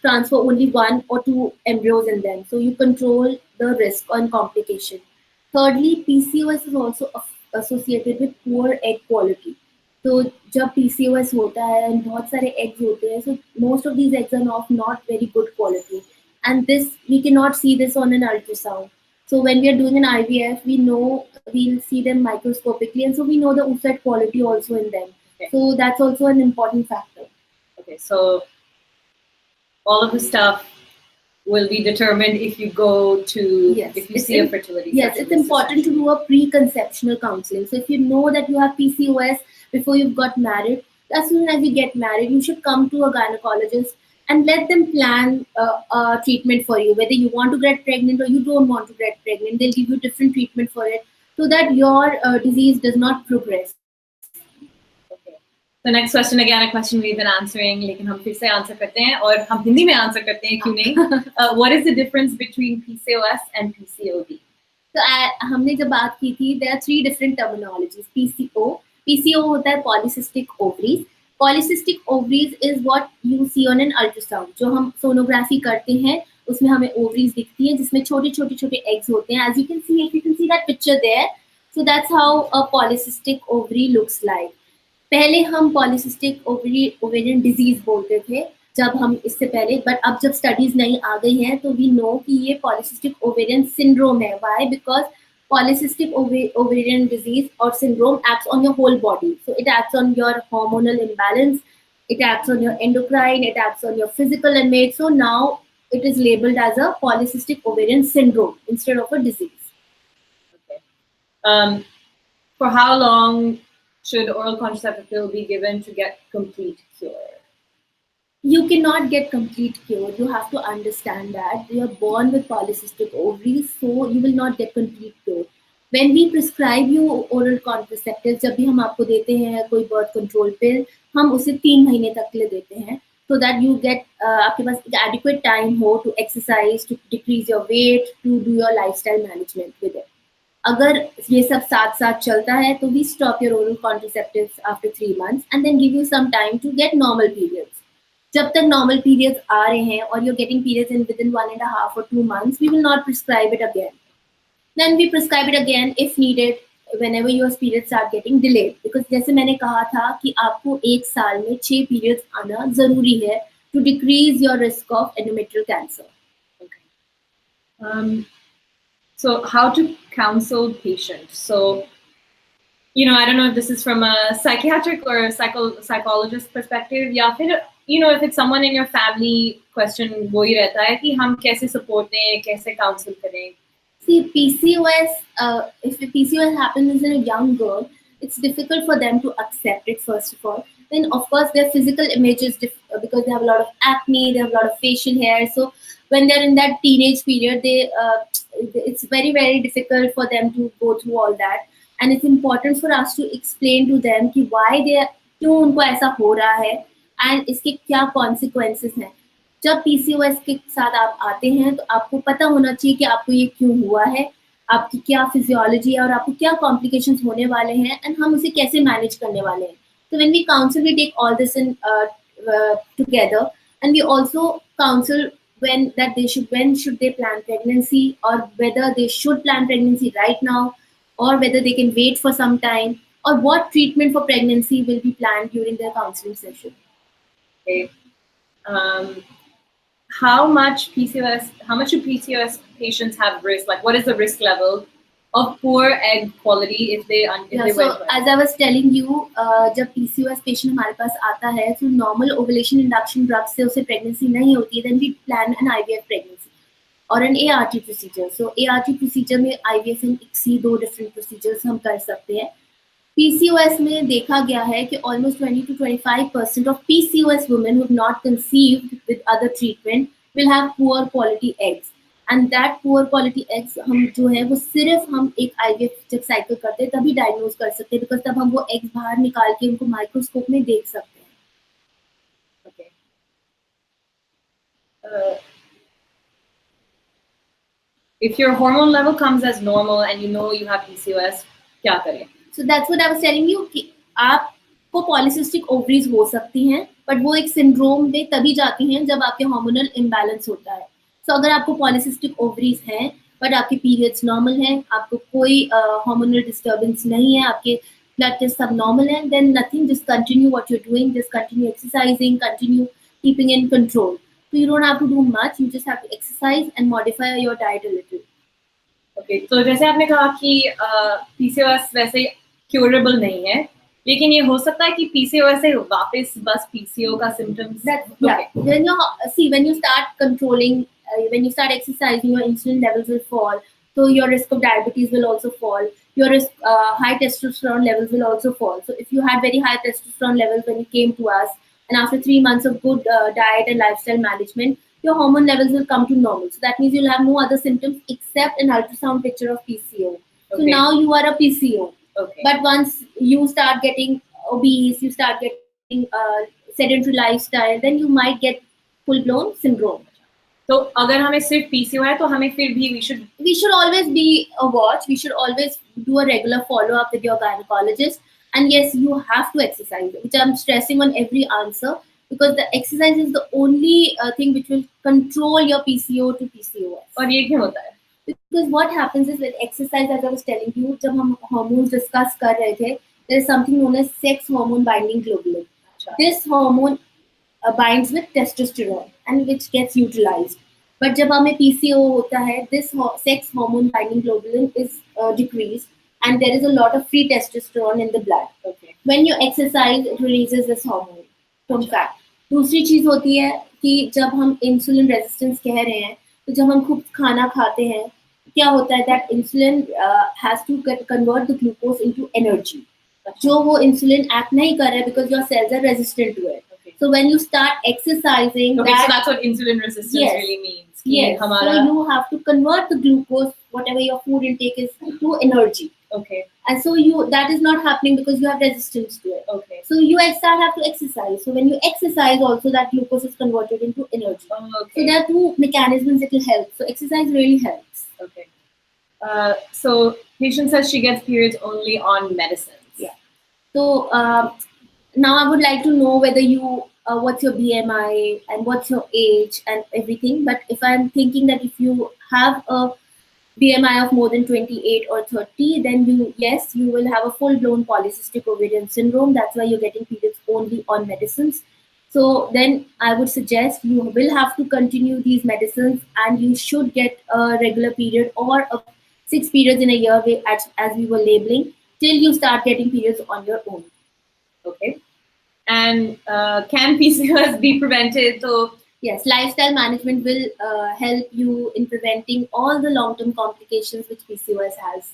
transfer only 1 or 2 embryos in them. So you control the risk and complication. Thirdly, PCOS is also associated with poor egg quality. So जब PCOS होता है and बहुत सारे eggs होते हैं, so most of these eggs are not very good quality, and this we cannot see this on an ultrasound. So when we are doing an IVF, we'll see them microscopically, and so we know the oocyte quality also in them. So that's also an important factor. Okay, so all of the stuff will be determined if you go to, if you see a fertility. Yes, it's important to do a preconceptional counseling. So if you know that you have PCOS before you've got married, as soon as you get married, you should come to a gynecologist and let them plan a treatment for you. Whether you want to get pregnant or you don't want to get pregnant, they'll give you different treatment for it so that your disease does not progress. The next question, again, a question we've been answering, लेकिन हम फिर से answer करते हैं और हम हिंदी में answer करते हैं, क्यों नहीं? What is the difference between PCOS and PCOD? So हमने जब बात की थी, there are 3 different terminologies. PCO होता है polycystic ovaries. Polycystic ovaries is what you see on an ultrasound. जो हम sonography करते हैं, उसमें हमें ovaries दिखती हैं, जिसमें छोटे eggs होते हैं. As you can see, if you can see that picture there, so that's how a polycystic ovary looks like. पहले हम पॉलीसिस्टिक ओवेरियन डिजीज बोलते थे जब हम इससे पहले, बट अब जब स्टडीज नई आ गई हैं तो वी नो कि ये पॉलीसिस्टिक ओवेरियन सिंड्रोम है. Why? Because polycystic ovarian disease और syndrome acts on your whole body. So it acts on your hormonal imbalance, it acts on your endocrine, it acts on your physical and mate. So now it is labeled as a polycystic ovarian syndrome instead of a disease. Okay. For how long should oral contraceptive pill be given to get complete cure? You cannot get complete cure. You have to understand that you are born with polycystic ovaries, so you will not get complete cure. When we prescribe you oral contraceptives, जब भी हम आपको देते हैं कोई birth control pill, हम उसे 3 महीने तक के लिए देते हैं, so that you get आपके पास adequate time हो to exercise, to decrease your weight, to do your lifestyle management with it. अगर ये सब साथ साथ चलता है तो we stop your oral contraceptives after 3 months and then give you some time to get normal periods. जब तक normal periods आ रहे हैं और you're getting periods in within 1.5 or 2 months, we will not prescribe it again. Then we prescribe it again if needed whenever your periods start getting delayed. Because जैसे मैंने कहा था कि आपको 1 साल में 6 periods आना जरूरी है to decrease your risk of endometrial cancer. Okay. So how to counsel patients? So, you know, I don't know if this is from a psychiatric or a psychologist perspective, या फिर, you know, if it's someone in your family, question वही रहता है कि हम कैसे support दें, कैसे counsel करें. See, PCOS, if PCOS happens in a young girl, it's difficult for them to accept it, first of all. Then, of course, their physical image is because they have a lot of acne, they have a lot of facial hair. So, when they're in that teenage period, it's very, very difficult for them to go through all that. And it's important for us to explain to them कि why क्यों उनको ऐसा हो रहा है and इसके क्या consequences हैं. जब PCOS के साथ आप आते हैं तो आपको पता होना चाहिए कि आपको ये क्यों हुआ है, आपकी क्या फिजियोलॉजी है और आपको क्या कॉम्प्लिकेशंस होने वाले हैं एंड हम उसे कैसे मैनेज करने वाले हैं. So when we counsel, we take all this in together, and we also counsel when should they plan pregnancy, or whether they should plan pregnancy right now, or whether they can wait for some time, or what treatment for pregnancy will be planned during their counseling session. Okay. How much do PCOS patients have risk? Like, what is the risk level of poor egg quality if they so as I was telling you, जब PCOS patient हमारे पास आता है तो normal ovulation induction drugs से उसे pregnancy नहीं होती है, then we plan an IVF pregnancy or an ART procedure. So ART procedure में IVF and ICSI 2 different procedures हम कर सकते हैं. PCOS में देखा गया है कि almost 20 to 25% of PCOS women who have not conceived with other treatment will have poor quality eggs. And that poor quality eggs हम जो है वो सिर्फ हम एक IVF जब साइकिल करते हैं तभी डायग्नोज कर सकते हैं, बिकॉज तब हम वो एग्स बाहर निकाल के उनको माइक्रोस्कोप में देख सकते हैं. Okay. If your hormone level comes as normal and you know you have PCOS, क्या करें? So that's what I was telling you कि आपको polycystic ovaries हो सकती हैं, but वो एक सिंड्रोम में तभी जाती हैं जब आपके हार्मोनल इम्बैलेंस होता है. So अगर आपको polycystic ovaries हैं but आपके periods normal हैं, आपको कोई hormonal disturbance नहीं है, आपके blood test सब normal हैं, then nothing, just continue what you're doing, just continue exercising, continue keeping in control. So you don't have to do much, you just have to exercise and modify your diet a little. Okay, तो जैसे आपने कहा कि PCOS वैसे curable नहीं है, लेकिन ये हो सकता है कि PCOS से वापस बस PCO का symptoms. Yeah. When you start controlling, when you start exercising, your insulin levels will fall. So your risk of diabetes will also fall. Your risk, high testosterone levels will also fall. So if you had very high testosterone levels when you came to us, and after 3 months of good diet and lifestyle management, your hormone levels will come to normal. So that means you'll have no other symptoms except an ultrasound picture of PCO. Okay. So now you are a PCO. Okay. But once you start getting obese, you start getting sedentary lifestyle, then you might get full-blown syndrome. तो अगर हमें सिर्फ PCO है तो हमें फिर भी we should always be a watch. We should always do a regular follow-up with your gynecologist. And yes, you have to exercise, which I'm stressing on every answer, because the exercise is the only thing which will control your PCO to PCOS. और ये क्यों होता है? Because what happens is with exercise, as I was telling you, जब हम hormones discuss कर रहे थे, there is something known as sex hormone binding globulin. This hormone binds with testosterone and which gets utilized. But जब हमें PCO होता है, this sex hormone binding globulin is decreased, and there is a lot of free testosterone in the blood. Okay. When you exercise, it releases this hormone from fat. दूसरी चीज होती है कि जब हम insulin resistance कह रहे हैं, तो जब हम खूब खाना खाते हैं, क्या होता है that insulin has to convert the glucose into energy. जो वो insulin act नहीं कर रहा है because your cells are resistant to it. Okay. So when you start exercising, so that's what insulin resistance really means. Yes. So you have to convert the glucose, whatever your food intake is, to energy. Okay. And so that is not happening because you have resistance to it. Okay. So you have to exercise. So when you exercise, also that glucose is converted into energy. Okay. So there are two mechanisms that will help. So exercise really helps. Okay. So patient says she gets periods only on medicines. Yeah. So now I would like to know whether you, what's your BMI and what's your age and everything. But if I'm thinking that if you have a BMI of more than 28 or 30, then you will have a full-blown polycystic ovarian syndrome. That's why you're getting periods only on medicines. So then I would suggest you will have to continue these medicines, and you should get a regular period or 6 periods in a year, as we were labeling, till you start getting periods on your own. Okay. And can PCOS be prevented? So yes, lifestyle management will help you in preventing all the long-term complications which PCOS has.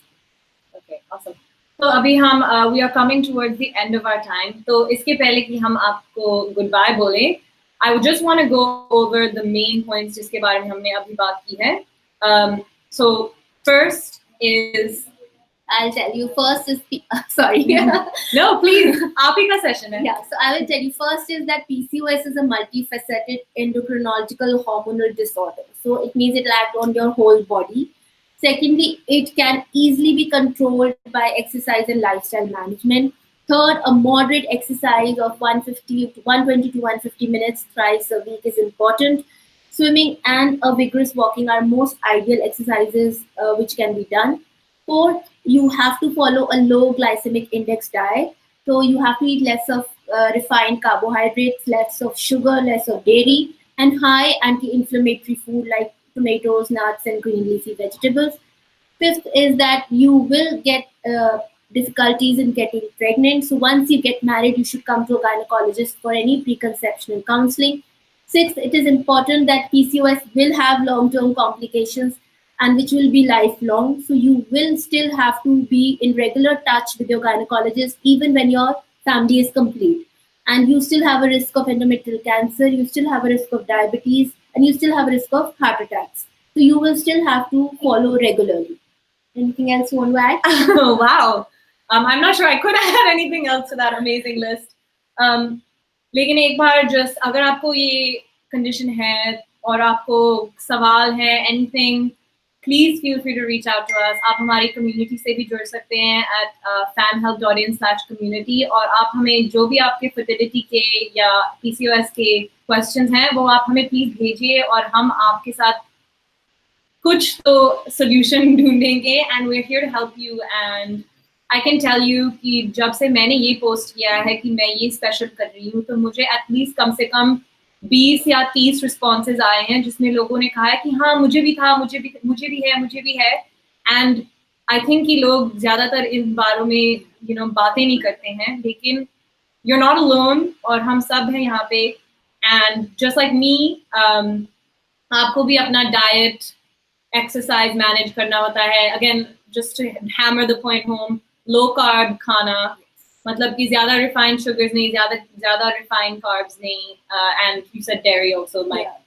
Okay, awesome. So अभी हम we are coming towards the end of our time. तो इसके पहले कि हम आपको goodbye बोले, I would just want to go over the main points जिसके बारे में हमने अभी बात की है. So first is, I'll tell you. First is sorry. No, please. आप ही का session है. Yeah. So I will tell you. First is that PCOS is a multifaceted endocrinological hormonal disorder. So it means it acts on your whole body. Secondly, it can easily be controlled by exercise and lifestyle management. Third, a moderate exercise of 120 to 150 minutes thrice a week is important. Swimming and a vigorous walking are most ideal exercises which can be done. Fourth, you have to follow a low glycemic index diet. So you have to eat less of refined carbohydrates, less of sugar, less of dairy, and high anti-inflammatory food like tomatoes, nuts, and green leafy vegetables. Fifth is that you will get difficulties in getting pregnant. So once you get married, you should come to a gynecologist for any preconceptional counseling. Sixth, it is important that PCOS will have long-term complications and which will be lifelong. So you will still have to be in regular touch with your gynecologist even when your family is complete. And you still have a risk of endometrial cancer, you still have a risk of diabetes, and you still have a risk of heart attacks. So you will still have to follow regularly. Anything else you want to add? Oh, wow. I'm not sure I could have had anything else to that amazing list. लेकिन एक बार just अगर आपको ये condition है और आपको सवाल है anything, please feel free to reach out to us. आप हमारी community से भी जुड़ सकते हैं at famhealth.in/community, और आप हमें जो भी आपके fertility के या PCOS के questions हैं वो आप हमें please भेजिए और हम आपके साथ कुछ तो solution ढूंढेंगे, and we're here to help you. And I can tell you कि जब से मैंने ये post किया है कि मैं ये special कर रही हूँ, तो मुझे at least कम से कम 20 या 30 responses आए हैं जिसमें लोगों ने कहा है कि हाँ मुझे भी था, मुझे भी है. And I think कि लोग ज़्यादातर इन बारों में बातें नहीं करते हैं, लेकिन you're not alone और हम सब हैं यहाँ पे. And just like me, आपको भी अपना diet, exercise manage करना होता है. Again, just to hammer the point home, low carb खाना, मतलब कि ज़्यादा refined sugars नहीं, ज़्यादा refined carbs नहीं, and you said dairy also, Mike. Yeah.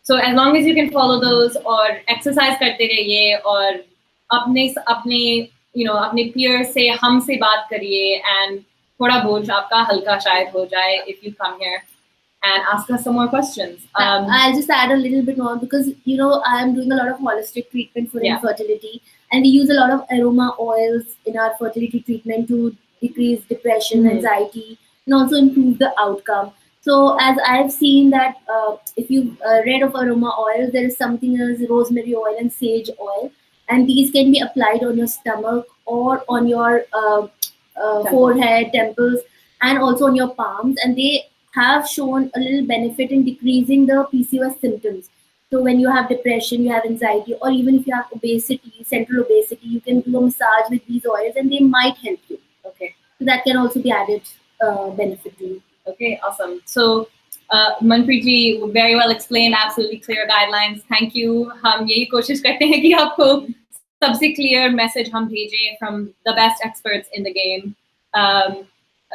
So as long as you can follow those और exercise करते रहिए और अपने peers से हमसे बात करिए, and थोड़ा बोझ आपका हल्का शायद हो जाए if you come here and ask us some more questions. I'll just add a little bit more because I'm doing a lot of holistic treatment for infertility, and we use a lot of aroma oils in our fertility treatment to decrease depression, anxiety, and also improve the outcome. So as I've seen that if you've read of aroma oils, there is something as rosemary oil and sage oil, and these can be applied on your stomach or on your forehead, temples, and also on your palms, and they have shown a little benefit in decreasing the PCOS symptoms. So when you have depression, you have anxiety, or even if you have obesity, central obesity, you can do a massage with these oils and they might help you. Okay. So that can also be added benefit to you. Okay, awesome. So Manpreet ji, very well explained, absolutely clear guidelines. Thank you. हम यही कोशिश करते हैं कि आपको सबसे clear message हम भेजें from the best experts in the game.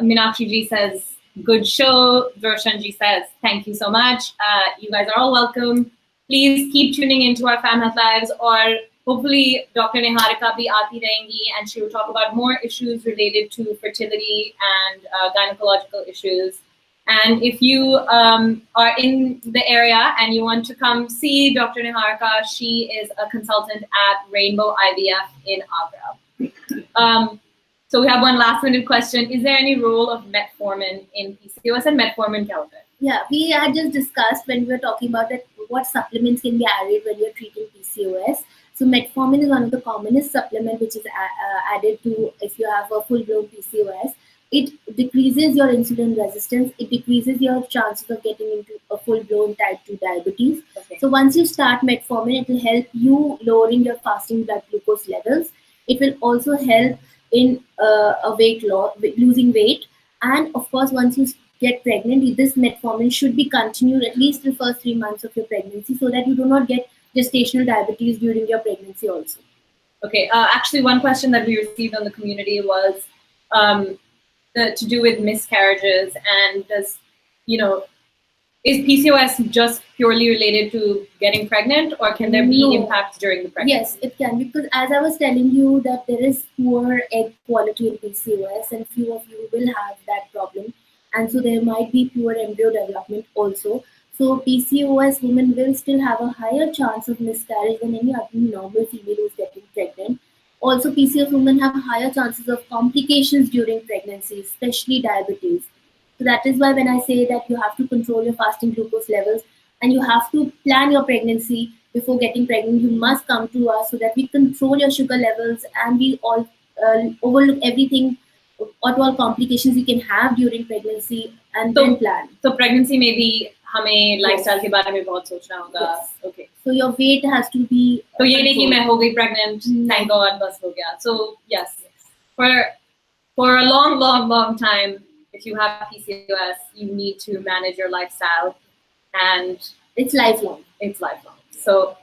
Meenakshi ji says, good show. Roshanji says, thank you so much. You guys are all welcome. Please keep tuning into our Famhealth Lives, or hopefully Dr. Neharika bhi aati rahengi and she will talk about more issues related to fertility and gynecological issues. And if you are in the area and you want to come see Dr. Neharika, she is a consultant at Rainbow IVF in Agra. So we have one last minute question. Is there any role of metformin in PCOS, and metformin kya hota hai? Yeah, we had just discussed when we were talking about that, what supplements can be added when you're treating PCOS. So metformin is one of the commonest supplement which is added to if you have a full-blown PCOS. It decreases your insulin resistance. It decreases your chances of getting into a full-blown type 2 diabetes. Okay. So once you start metformin, it will help you lowering your fasting blood glucose levels. It will also help in a weight loss, losing weight. And of course, once you get pregnant, this metformin should be continued at least the first 3 months of your pregnancy, so that you do not get gestational diabetes during your pregnancy also. Okay, actually one question that we received on the community was to do with miscarriages, and does, is PCOS just purely related to getting pregnant, or can there be impacts during the pregnancy? Yes, it can, because as I was telling you that there is poor egg quality in PCOS, and few of you will have that problem, and so there might be poor embryo development also. So PCOS women will still have a higher chance of miscarriage than any other normal female who's getting pregnant. Also, PCOS women have higher chances of complications during pregnancy, especially diabetes. So that is why when I say that you have to control your fasting glucose levels and you have to plan your pregnancy before getting pregnant, you must come to us so that we control your sugar levels and we all overlook everything, what all complications you can have during pregnancy, and then plan. So pregnancy may be हमें lifestyle के बारे में बहुत सोचना होगा. Yes. Okay. So your weight has to be. तो ये नहीं कि मैं हो गई pregnant, thank God, बस हो गया. So yes, for a long time, if you have PCOS, you need to manage your lifestyle, and it's lifelong. It's lifelong. So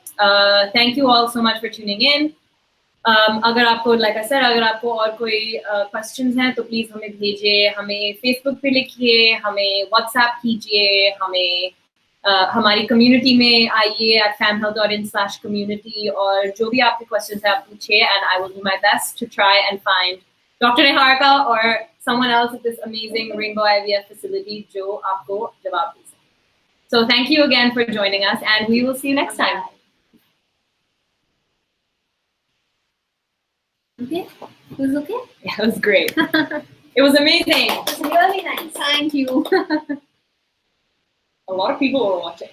thank you all so much for tuning in. अगर आपको, like I said, अगर आपको और कोई questions हैं तो please हमें भेजिए, हमें Facebook पे लिखिए, हमें WhatsApp कीजिए, हमें हमारी community में आइए at famhealth.in/community, और जो भी आपके questions हैं आप पूछिए, and I will do my best to try and find Dr. Neharika or someone else at this amazing Rainbow IVF facility जो आपको जवाब दे सके. So thank you again for joining us, and we will see you next time. Okay? It was okay? Yeah, it was great. It was amazing. It was really nice. Thank you. A lot of people were watching.